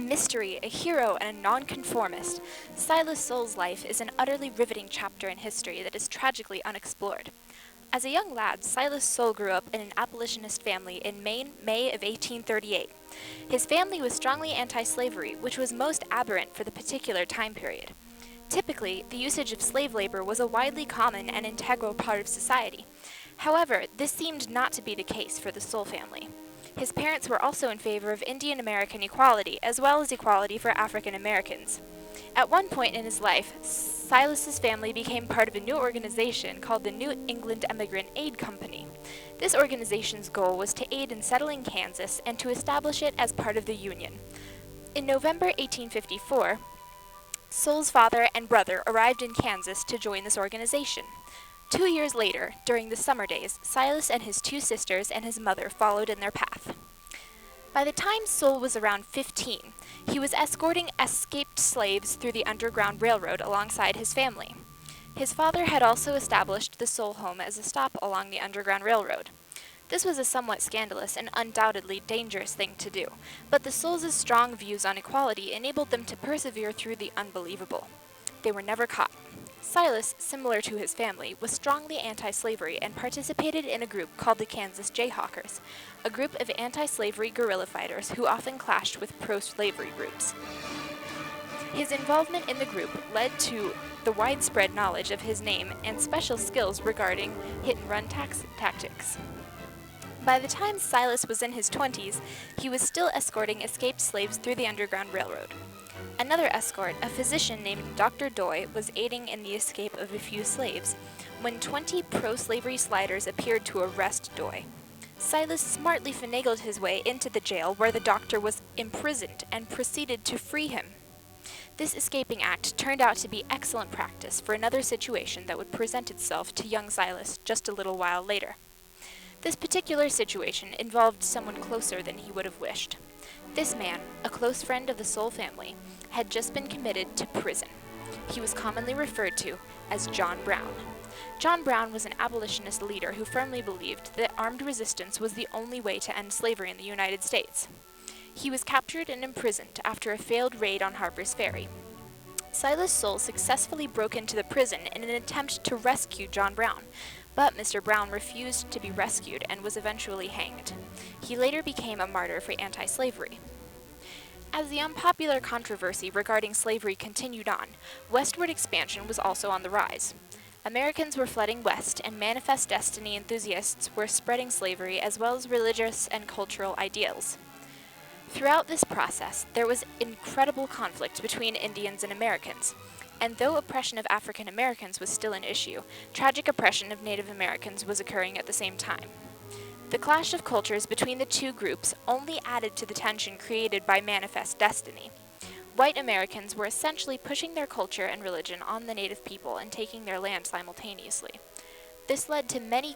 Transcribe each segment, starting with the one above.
mystery, a hero, and a nonconformist, Silas Soule's life is an utterly riveting chapter in history that is tragically unexplored. As a young lad, Silas Soule grew up in an abolitionist family in Maine, May of 1838. His family was strongly anti-slavery, which was most aberrant for the particular time period. Typically, the usage of slave labor was a widely common and integral part of society. However, this seemed not to be the case for the Soule family. His parents were also in favor of Indian American equality, as well as equality for African Americans. At one point in his life, Silas's family became part of a new organization called the New England Emigrant Aid Company. This organization's goal was to aid in settling Kansas and to establish it as part of the Union. In November 1854, Soule's father and brother arrived in Kansas to join this organization. 2 years later, during the summer days, Silas and his 2 sisters and his mother followed in their path. By the time Soule was around 15, he was escorting escaped slaves through the Underground Railroad alongside his family. His father had also established the Soule home as a stop along the Underground Railroad. This was a somewhat scandalous and undoubtedly dangerous thing to do, but the Soules' strong views on equality enabled them to persevere through the unbelievable. They were never caught. Silas, similar to his family, was strongly anti-slavery and participated in a group called the Kansas Jayhawkers, a group of anti-slavery guerrilla fighters who often clashed with pro-slavery groups. His involvement in the group led to the widespread knowledge of his name and special skills regarding hit-and-run tactics. By the time Silas was in his 20s, he was still escorting escaped slaves through the Underground Railroad. Another escort, a physician named Dr. Doy, was aiding in the escape of a few slaves when 20 pro-slavery sliders appeared to arrest Doy. Silas smartly finagled his way into the jail where the doctor was imprisoned and proceeded to free him. This escaping act turned out to be excellent practice for another situation that would present itself to young Silas just a little while later. This particular situation involved someone closer than he would have wished. This man, a close friend of the Soule family, had just been committed to prison. He was commonly referred to as John Brown. John Brown was an abolitionist leader who firmly believed that armed resistance was the only way to end slavery in the United States. He was captured and imprisoned after a failed raid on Harper's Ferry. Silas Soule successfully broke into the prison in an attempt to rescue John Brown, but Mr. Brown refused to be rescued and was eventually hanged. He later became a martyr for anti-slavery. As the unpopular controversy regarding slavery continued on, westward expansion was also on the rise. Americans were flooding west, and Manifest Destiny enthusiasts were spreading slavery as well as religious and cultural ideals. Throughout this process, there was incredible conflict between Indians and Americans, and though oppression of African Americans was still an issue, tragic oppression of Native Americans was occurring at the same time. The clash of cultures between the two groups only added to the tension created by Manifest Destiny. White Americans were essentially pushing their culture and religion on the Native people and taking their land simultaneously. This led to many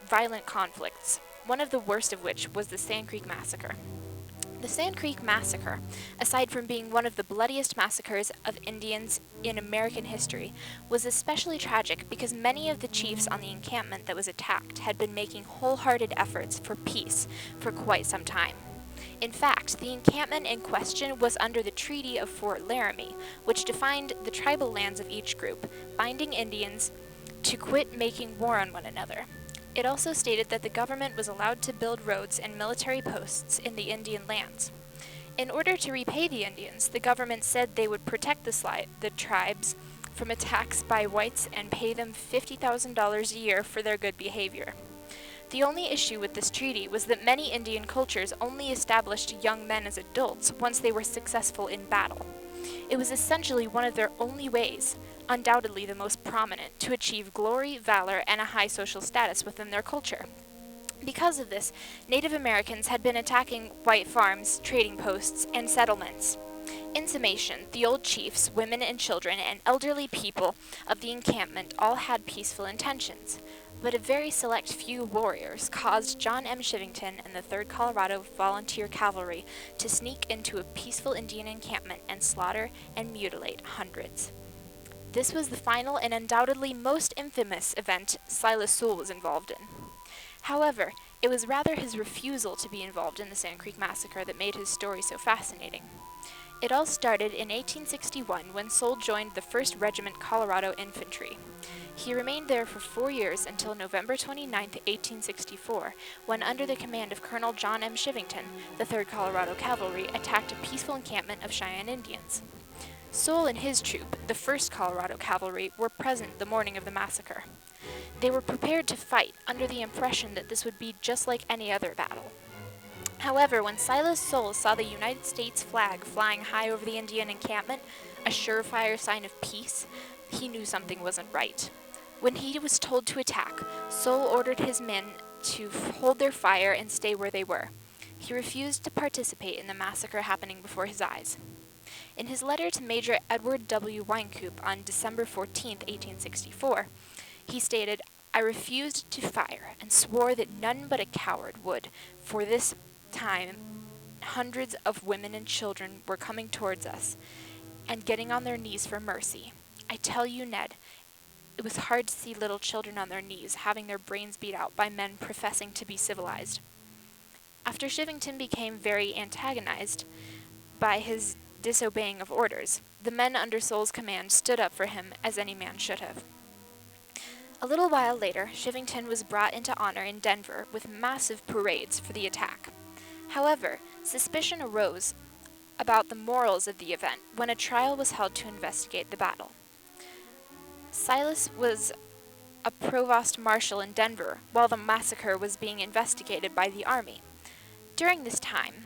violent conflicts, one of the worst of which was the Sand Creek Massacre. The Sand Creek Massacre, aside from being one of the bloodiest massacres of Indians in American history, was especially tragic because many of the chiefs on the encampment that was attacked had been making wholehearted efforts for peace for quite some time. In fact, the encampment in question was under the Treaty of Fort Laramie, which defined the tribal lands of each group, binding Indians to quit making war on one another. It also stated that the government was allowed to build roads and military posts in the Indian lands. In order to repay the Indians, the government said they would protect the tribes from attacks by whites and pay them $50,000 a year for their good behavior. The only issue with this treaty was that many Indian cultures only established young men as adults once they were successful in battle. It was essentially one of their only ways, undoubtedly the most prominent, to achieve glory, valor, and a high social status within their culture. Because of this, Native Americans had been attacking white farms, trading posts, and settlements. In summation, the old chiefs, women and children, and elderly people of the encampment all had peaceful intentions, but a very select few warriors caused John M. Chivington and the 3rd Colorado Volunteer Cavalry to sneak into a peaceful Indian encampment and slaughter and mutilate hundreds. This was the final and undoubtedly most infamous event Silas Soule was involved in. However, it was rather his refusal to be involved in the Sand Creek Massacre that made his story so fascinating. It all started in 1861 when Soule joined the 1st Regiment Colorado Infantry. He remained there for 4 years until November 29, 1864, when under the command of Colonel John M. Shivington, the 3rd Colorado Cavalry attacked a peaceful encampment of Cheyenne Indians. Soule and his troop, the 1st Colorado Cavalry, were present the morning of the massacre. They were prepared to fight under the impression that this would be just like any other battle. However, when Silas Soule saw the United States flag flying high over the Indian encampment, a surefire sign of peace, he knew something wasn't right. When he was told to attack, Soule ordered his men to hold their fire and stay where they were. He refused to participate in the massacre happening before his eyes. In his letter to Major Edward W. Wynkoop on December 14, 1864, he stated, "I refused to fire and swore that none but a coward would, for this time hundreds of women and children were coming towards us and getting on their knees for mercy. I tell you, Ned, it was hard to see little children on their knees having their brains beat out by men professing to be civilized." After Shivington became very antagonized by his disobeying of orders, the men under Soule's command stood up for him as any man should have. A little while later, Shivington was brought into honor in Denver with massive parades for the attack. However, suspicion arose about the morals of the event when a trial was held to investigate the battle. Silas was a provost marshal in Denver while the massacre was being investigated by the Army. During this time,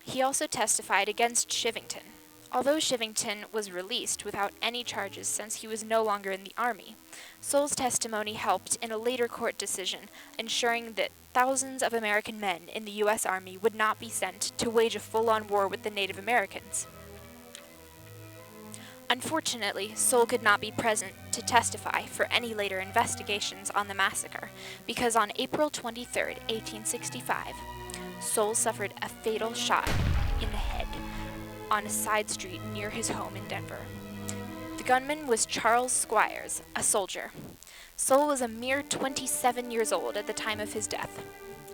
he also testified against Shivington. Although Shivington was released without any charges since he was no longer in the Army, Soule's testimony helped in a later court decision, ensuring that thousands of American men in the U.S. Army would not be sent to wage a full-on war with the Native Americans. Unfortunately, Soule could not be present to testify for any later investigations on the massacre, because on April 23, 1865, Soule suffered a fatal shot in the head on a side street near his home in Denver. The gunman was Charles Squires, a soldier. Soule was a mere 27 years old at the time of his death.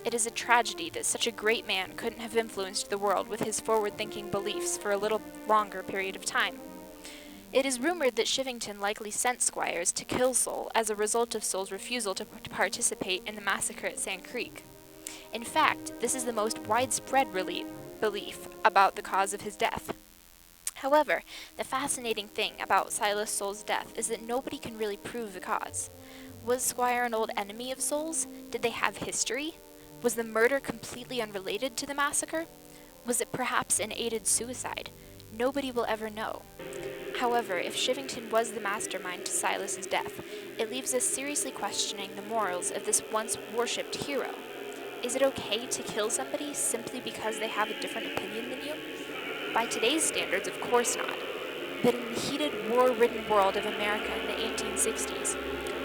It is a tragedy that such a great man couldn't have influenced the world with his forward-thinking beliefs for a little longer period of time. It is rumored that Shivington likely sent Squires to kill Soule as a result of Soule's refusal to participate in the massacre at Sand Creek. In fact, this is the most widespread belief about the cause of his death. However, the fascinating thing about Silas Soule's death is that nobody can really prove the cause. Was Squire an old enemy of Soule's? Did they have history? Was the murder completely unrelated to the massacre? Was it perhaps an aided suicide? Nobody will ever know. However, if Shivington was the mastermind to Silas's death, it leaves us seriously questioning the morals of this once worshipped hero. Is it okay to kill somebody simply because they have a different opinion than you? By today's standards, of course not. But in the heated, war-ridden world of America in the 1860s,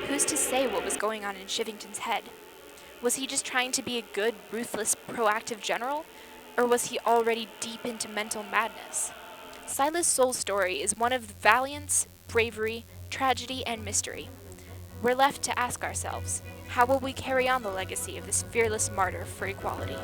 who's to say what was going on in Shivington's head? Was he just trying to be a good, ruthless, proactive general? Or was he already deep into mental madness? Silas Soule's story is one of valiance, bravery, tragedy, and mystery. We're left to ask ourselves, how will we carry on the legacy of this fearless martyr for equality?